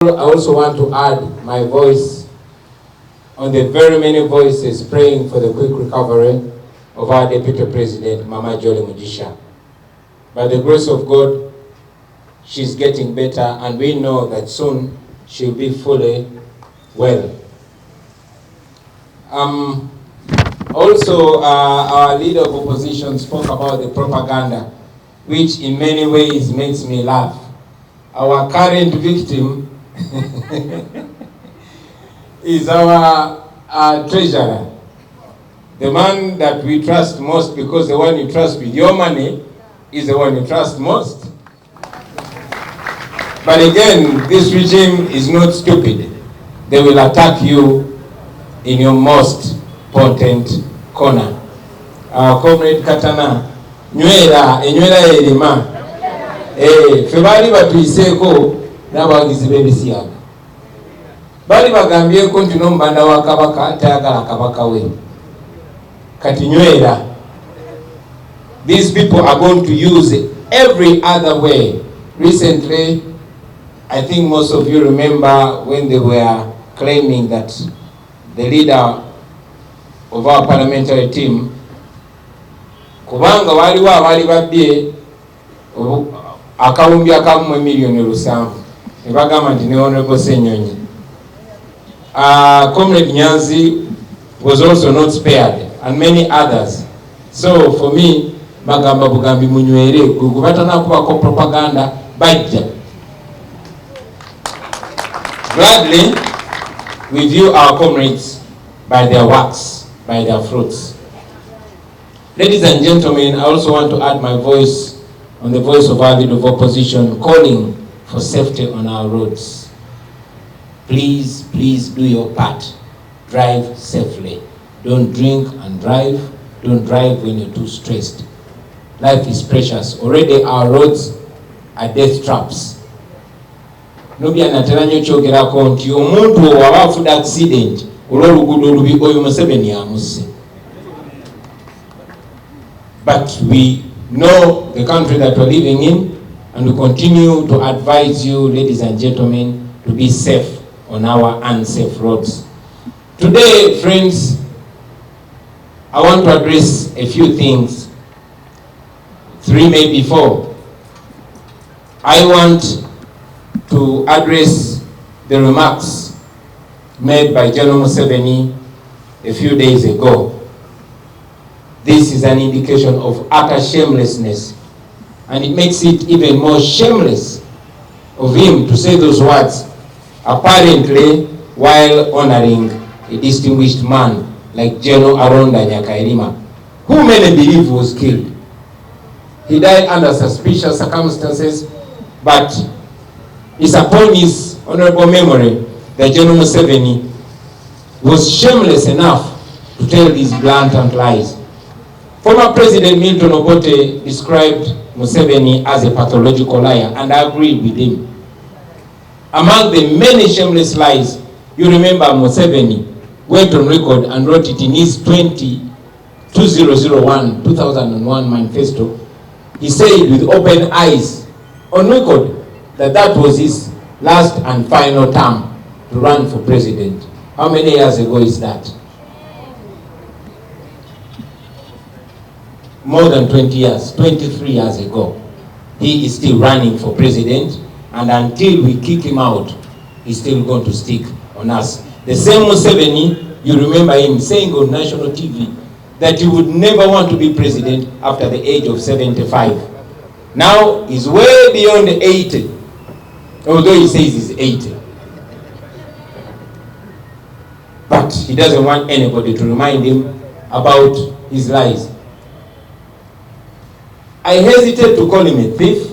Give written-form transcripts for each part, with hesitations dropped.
I also want to add my voice on the very many voices praying for the quick recovery of our Deputy President, Mama Jolly Mugisha. By the grace of God, she's getting better, and we know that soon she'll be fully well. Also, our leader of opposition spoke about the propaganda, which in many ways makes me laugh. Our current victim is our treasurer, the man that we trust most, because the one you trust with your money is the one you trust most. But again, this regime is not stupid. They will attack you in your most potent corner. Comrade Katana, nywera erima, febali batuiseko n'abagizi b'ebisiyaga. Bali bagambyeko nti n'omubanda wa Kabaka tayagala Kabaka we. Kati nywera. These people are going to use every other way. Recently, I think most of you remember when they were claiming that the leader of our parliamentary team, kubanga waliwo abali babbye akawumbi akamu miliyoni 700, ne bagamba nti ne Honorable Senyonyi. Comrade Nyanzi was also not spared, and many others. So for me, bagamba bugambi munywere kubatana kubako propaganda bajja. Gladly, we view our comrades by their works, by their fruits. Ladies and gentlemen, I also want to add my voice on the voice of our leader of opposition, calling for safety on our roads. Please, please do your part. Drive safely. Don't drink and drive. Don't drive when you're too stressed. Life is precious. Already our roads are death traps. Nobya nateranyo kyogerako nti omuntu owabafuda accident olw'oluguudo olubi oyo Museveni amusse. But we know the country that we're living in, and we continue to advise you, ladies and gentlemen, to be safe on our unsafe roads. Today, friends, I want to address a few things. 3, maybe 4. I want to address the remarks made by General Museveni a few days ago. This is an indication of utter shamelessness, and it makes it even more shameless of him to say those words, apparently while honoring a distinguished man like General Aronda Nyakairima, who many believe was killed. He died under suspicious circumstances, but it's upon his honorable memory that General Museveni was shameless enough to tell these blatant lies. Former President Milton Obote described Museveni as a pathological liar, and I agreed with him. Among the many shameless lies, you remember Museveni went on record and wrote it in his 2001 manifesto. He said with open eyes on record that that was his last and final term to run for president. How many years ago is that? More than 20 years, 23 years ago. He is still running for president, and until we kick him out, he's still going to stick on us. The same Museveni, you remember him saying on national TV that he would never want to be president after the age of 75. Now he's way beyond 80, although he says he's 80. But he doesn't want anybody to remind him about his lies. I hesitate to call him a thief.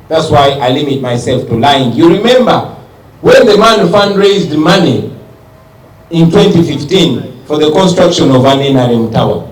That's why I limit myself to lying. You remember when the man fundraised money in 2015 for the construction of an NRM tower,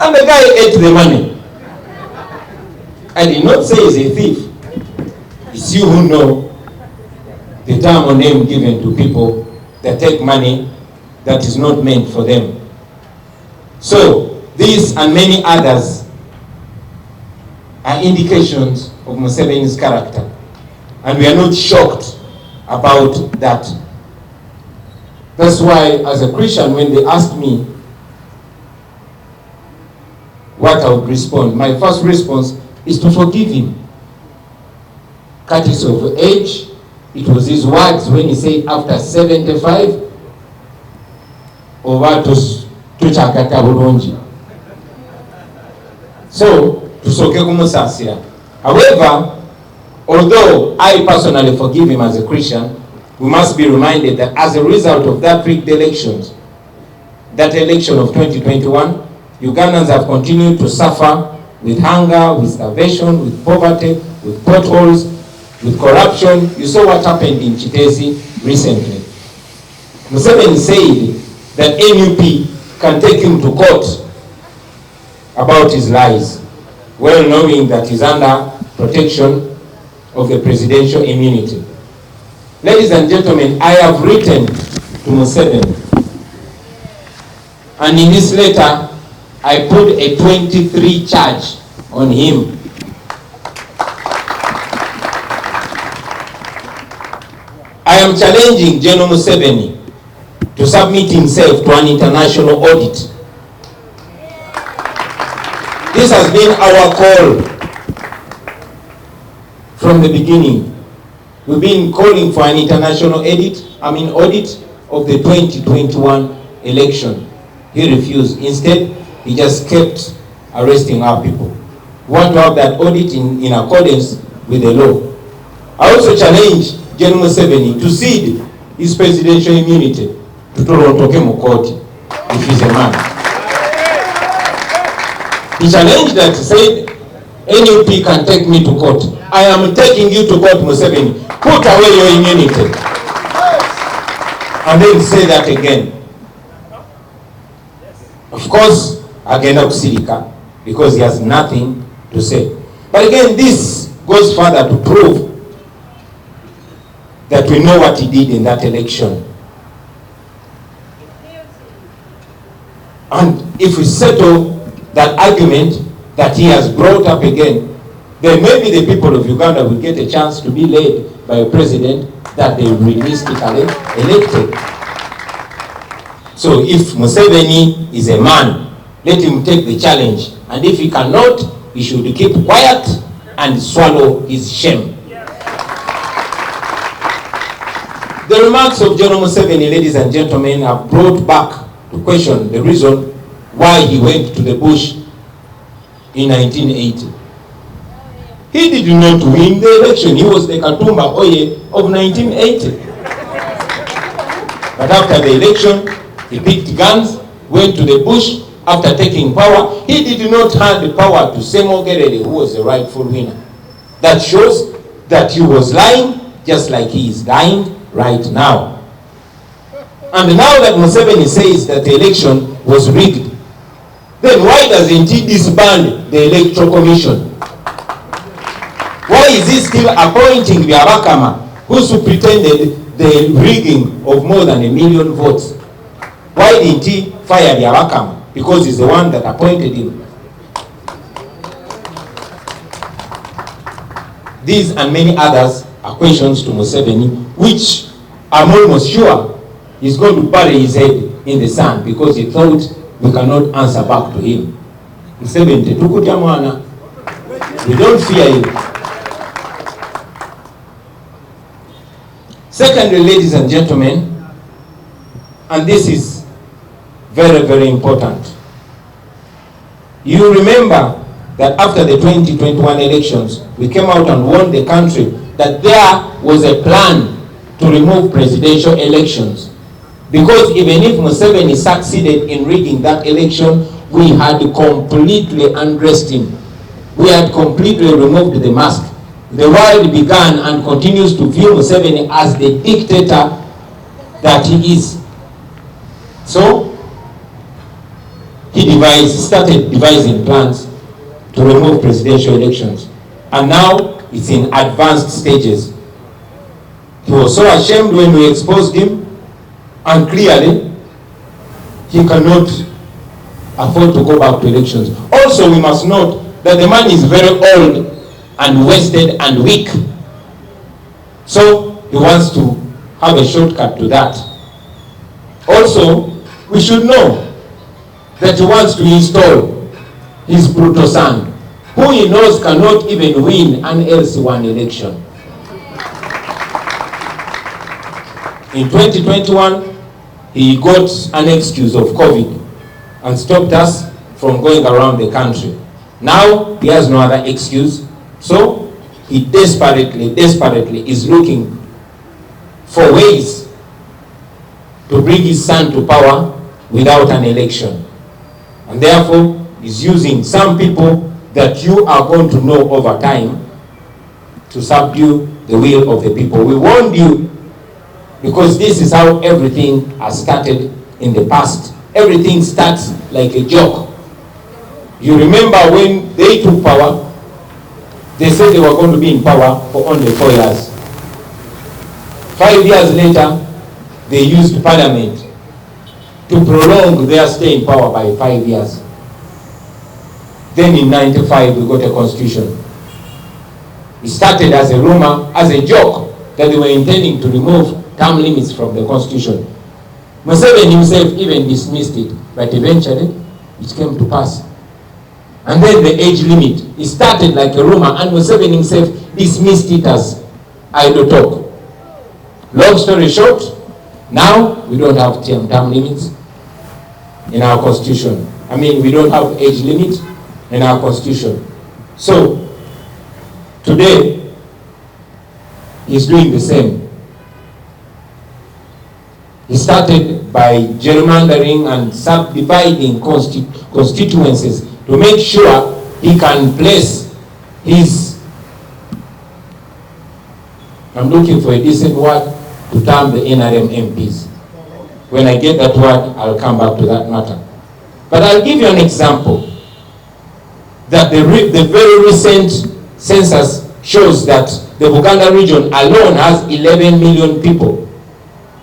and the guy ate the money. I did not say he's a thief. It's you who know the term or name given to people that take money that is not meant for them. So these and many others are indications of Museveni's character. And we are not shocked about that. That's why, as a Christian, when they asked me what I would respond, my first response is to forgive him. Courtesy of age, it was his words when he said after 75, over tuchakata bulungi. So, tusoke kumusasira. However, although I personally forgive him as a Christian, we must be reminded that as a result of that rigged elections, that election of 2021, Ugandans have continued to suffer with hunger, with starvation, with poverty, with potholes, with corruption. You saw what happened in Chitezi recently. Museveni said that NUP can take him to court about his lies, well knowing that he's under protection of the presidential immunity. Ladies and gentlemen, I have written to Museveni, and in this letter, I put a 23 charge on him. I am challenging General Museveni to submit himself to an international audit. This has been our call from the beginning. We've been calling for an international audit of the 2021 election. He refused. Instead, he just kept arresting our people. We want to have that audit in accordance with the law. I also challenge General Museveni to cede his presidential immunity to Toronto Mukoti, if he's a man. He challenged that, said, NUP can take me to court. I am taking you to court, Museveni. Put away your immunity. And then say that again. Of course, agenda kusirika, because he has nothing to say. But again, this goes further to prove that we know what he did in that election. And if we settle that argument that he has brought up again, then maybe the people of Uganda will get a chance to be led by a president that they realistically elected. So if Museveni is a man, let him take the challenge. And if he cannot, he should keep quiet and swallow his shame. The remarks of General Museveni, ladies and gentlemen, have brought back to question the reason why he went to the bush in 1980. He did not win the election. He was the Katumba Oye of 1980. But after the election, he picked guns, went to the bush. After taking power, he did not hand the power to Semo Gerere, who was the rightful winner. That shows that he was lying, just like he is lying right now. And now that Museveni says that the election was rigged, then why doesn't he disband the Electoral Commission? Why is he still appointing Byabakama, who superintended the rigging of more than 1 million votes? Why didn't he fire Byabakama? Because he's the one that appointed him. These and many others are questions to Museveni, which I'm almost sure he's going to bury his head in the sand, because he thought we cannot answer back to him. Museveni, we don't fear you. Secondly, ladies and gentlemen, and this is very, very important. You remember that after the 2021 elections, we came out and warned the country that there was a plan to remove presidential elections. Because even if Museveni succeeded in rigging that election, we had completely undressed him. We had completely removed the mask. The world began and continues to view Museveni as the dictator that he is. So, he started devising plans to remove presidential elections. And now, it's in advanced stages. He was so ashamed when we exposed him, and clearly, he cannot afford to go back to elections. Also, we must note that the man is very old and wasted and weak. So, he wants to have a shortcut to that. Also, we should know that he wants to install his brutal son, who he knows cannot even win an LC1 election. In 2021, he got an excuse of COVID and stopped us from going around the country. Now, he has no other excuse, so he desperately is looking for ways to bring his son to power without an election. And therefore, is using some people that you are going to know over time to subdue the will of the people. We warned you, because this is how everything has started in the past. Everything starts like a joke. You remember when they took power, they said they were going to be in power for only 4 years. 5 years later, they used parliament to prolong their stay in power by 5 years. Then in 95, we got a constitution. It started as a rumor, as a joke, that they were intending to remove term limits from the constitution. Museveni himself even dismissed it, but eventually it came to pass. And then the age limit, it started like a rumor, and Museveni himself dismissed it as idle talk. Long story short, now we don't have term limits in our constitution. I mean, we don't have age limit in our constitution. So today, he's doing the same. He started by gerrymandering and subdividing constituencies to make sure he can place his, I'm looking for a decent word to term the NRM MPs. When I get that word, I'll come back to that matter. But I'll give you an example. That the very recent census shows that the Buganda region alone has 11 million people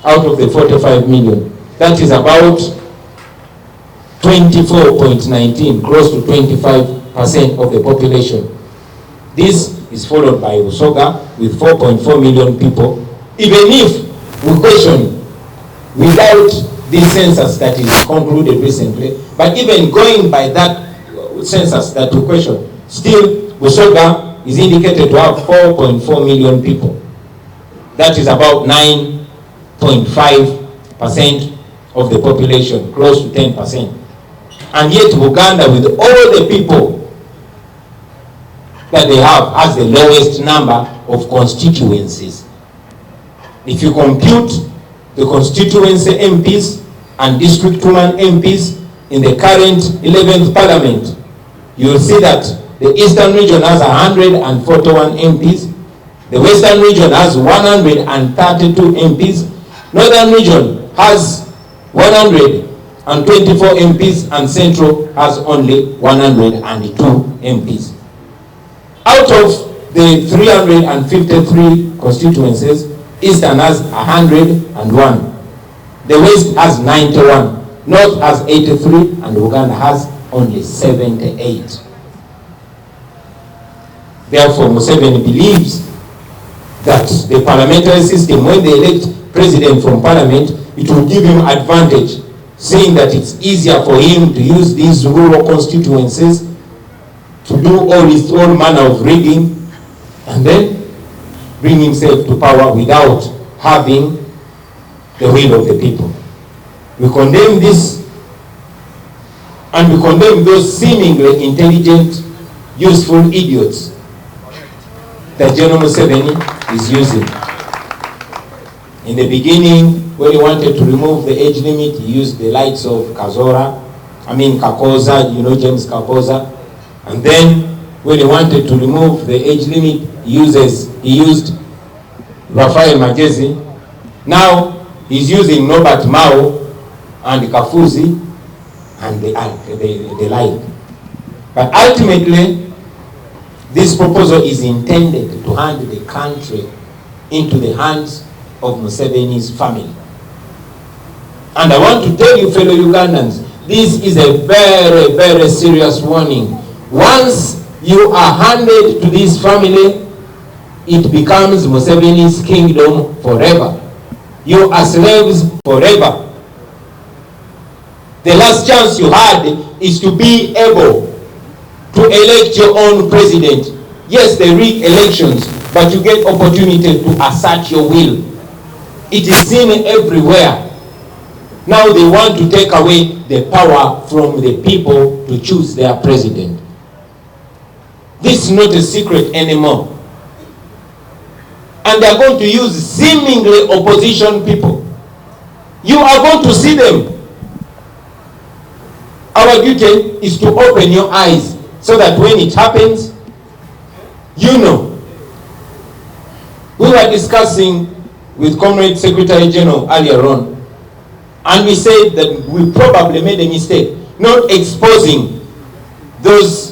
out of the 45 million. That is about 24.19, close to 25% of the population. This is followed by Usoga with 4.4 million people. Even if we question, without this census that is concluded recently, but even going by that census that we question, still Usoga is indicated to have 4.4 million people. That is about 9.5% of the population, close to 10%. And yet Uganda, with all the people that they have, has the lowest number of constituencies. If you compute the constituency MPs and district-woman MPs in the current 11th parliament, you will see that the Eastern region has 141 MPs, the Western region has 132 MPs, Northern region has 124 MPs, and Central has only 102 MPs. Out of the 353 constituencies, Eastern has 101. The West has 91. North has 83, and Uganda has only 78. Therefore, Museveni believes that the parliamentary system, when they elect president from parliament, it will give him advantage, saying that it's easier for him to use these rural constituencies to do all his own manner of rigging, and then bring himself to power without having the will of the people. We condemn this, and we condemn those seemingly intelligent, useful idiots that General Museveni is using. In the beginning, when he wanted to remove the age limit, he used the likes of Kakoza, James Kakoza. And then, when he wanted to remove the age limit, he used Raphael Magezi. Now, he's using Norbert Mao and Kafuzi and the like. But ultimately, this proposal is intended to hand the country into the hands of Museveni's family. And I want to tell you, fellow Ugandans, this is a very, very serious warning. Once you are handed to this family, it becomes Museveni's kingdom forever. You are slaves forever. The last chance you had is to be able to elect your own president. Yes, they rig elections, but you get opportunity to assert your will. It is seen everywhere. Now they want to take away the power from the people to choose their president. This is not a secret anymore. And they are going to use seemingly opposition people. You are going to see them. Our duty is to open your eyes so that when it happens, you know. We were discussing with Comrade Secretary General earlier on, and we said that we probably made a mistake not exposing those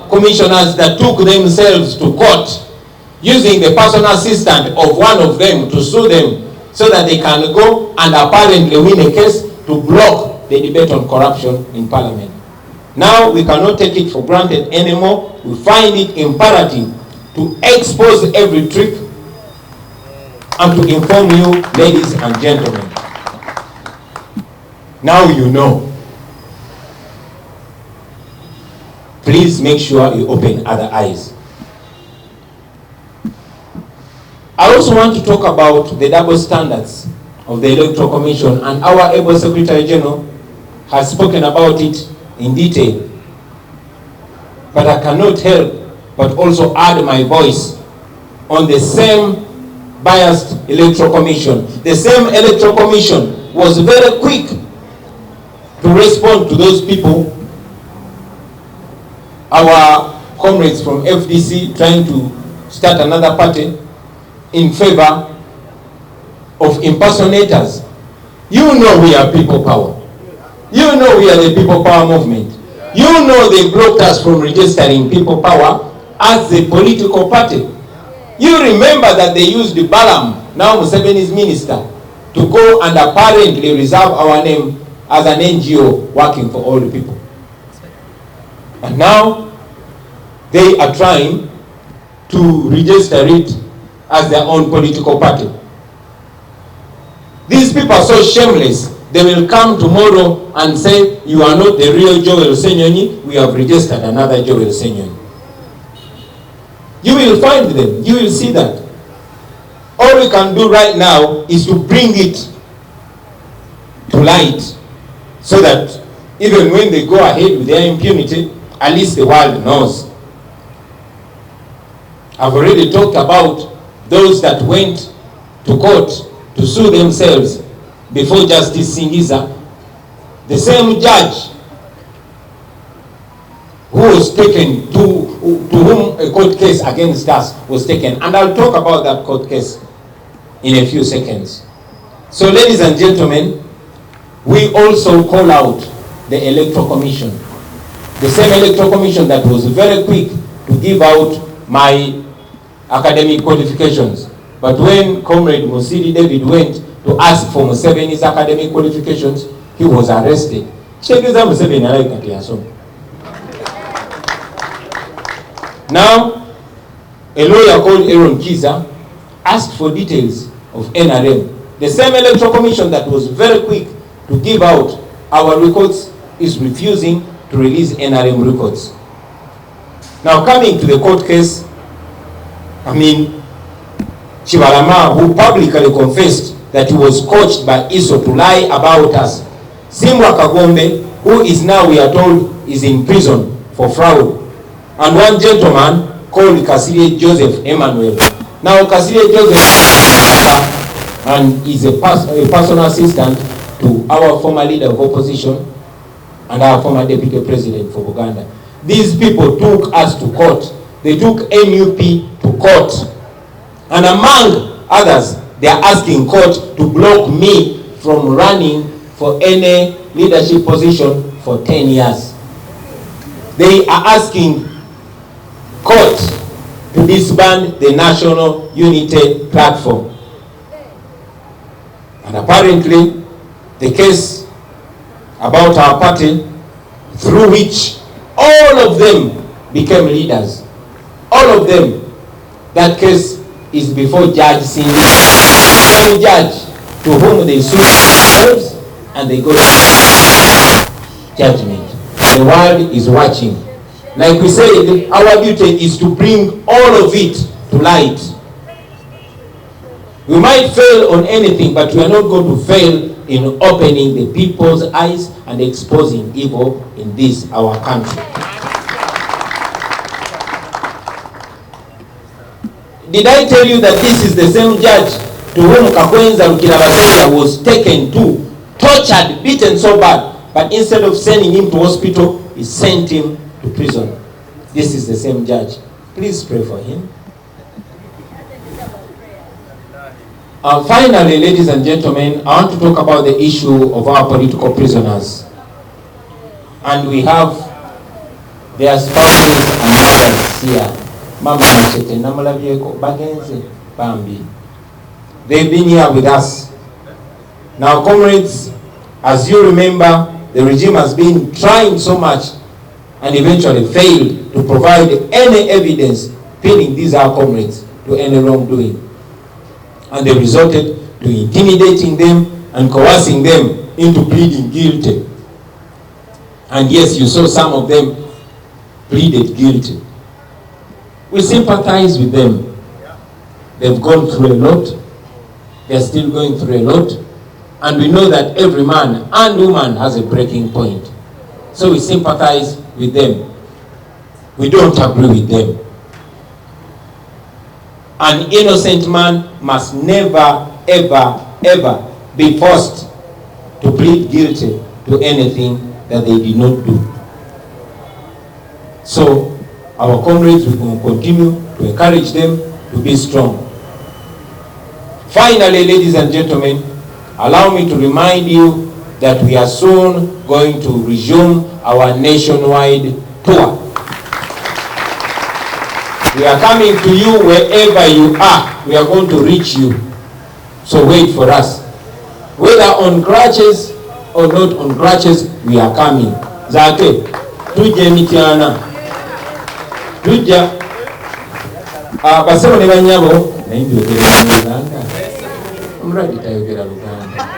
commissioners that took themselves to court using the personal assistant of one of them to sue them so that they can go and apparently win a case to block the debate on corruption in Parliament. Now we cannot take it for granted anymore. We find it imperative to expose every trick and to inform you, ladies and gentlemen. Now you know. Please make sure you open other eyes. I also want to talk about the double standards of the Electoral Commission, and our able Secretary General has spoken about it in detail. But I cannot help but also add my voice on the same biased Electoral Commission. The same Electoral Commission was very quick to respond to those people, our comrades from FDC trying to start another party in favor of impersonators. You know we are people power. You know we are the people power movement. You know they blocked us from registering people power as a political party. You remember that they used the Balaam, now Museveni's minister, to go and apparently reserve our name as an NGO working for all the people. And now they are trying to register it as their own political party. These people are so shameless. They will come tomorrow and say, you are not the real Joel Senyonyi, we have registered another Joel Senyonyi. You will find them, you will see that. All we can do right now is to bring it to light so that even when they go ahead with their impunity, at least the world knows. I've already talked about those that went to court to sue themselves before Justice Singiza, the same judge who was taken to whom a court case against us was taken. And I'll talk about that court case in a few seconds. So ladies and gentlemen, we also call out the Electoral Commission. The same Electoral Commission that was very quick to give out my academic qualifications. But when Comrade Musidi David went to ask for Museveni's academic qualifications, he was arrested. Now, a lawyer called Aaron Kiza asked for details of NRM. The same Electoral Commission that was very quick to give out our records is refusing to release NRM records. Now, coming to the court case, Chibalama, who publicly confessed that he was coached by ISO to lie about us. Simwa Kagombe, who is now, we are told, is in prison for fraud. And one gentleman called Kasile Joseph Emmanuel. Now Kasile Joseph and is a personal assistant to our former leader of opposition and our former deputy president for Uganda. These people took us to court. They took NUP to court. And among others, they are asking court to block me from running for any leadership position for 10 years. They are asking court to disband the National Unity Platform. And apparently, the case about our party, through which all of them became leaders, all of them, That case is before Judge Cindy, the judge to whom they sued themselves, and they go to judgment. The world is watching. Like we said, our duty is to bring all of it to light. We might fail on anything, but we are not going to fail in opening the people's eyes and exposing evil in this, our country. Did I tell you that this is the same judge to whom Kakwenza Rukirabazenga was taken to, tortured, beaten so bad, but instead of sending him to hospital, he sent him to prison? This is the same judge. Please pray for him. Finally, ladies and gentlemen, I want to talk about the issue of our political prisoners. And we have their spouses and mothers here. Mama Machete, Namalabieko, Bagenze, Bambi. They've been here with us. Now, comrades, as you remember, the regime has been trying so much and eventually failed to provide any evidence pinning these our comrades to any wrongdoing. And they resorted to intimidating them and coercing them into pleading guilty. And yes, you saw some of them pleaded guilty. We sympathize with them. They've gone through a lot. They're still going through a lot. And we know that every man and woman has a breaking point. So we sympathize with them. We don't agree with them. An innocent man must never, ever, ever be forced to plead guilty to anything that they did not do. So our comrades will continue to encourage them to be strong. Finally, ladies and gentlemen, allow me to remind you that we are soon going to resume our nationwide tour. We are coming to you wherever you are. We are going to reach you. So wait for us. Whether on crutches or not on crutches, we are coming. Zake, tuje mitiana. Tuje. Basemo ne banyabo na hindi okera Uganda. Umradi tayogera Uganda.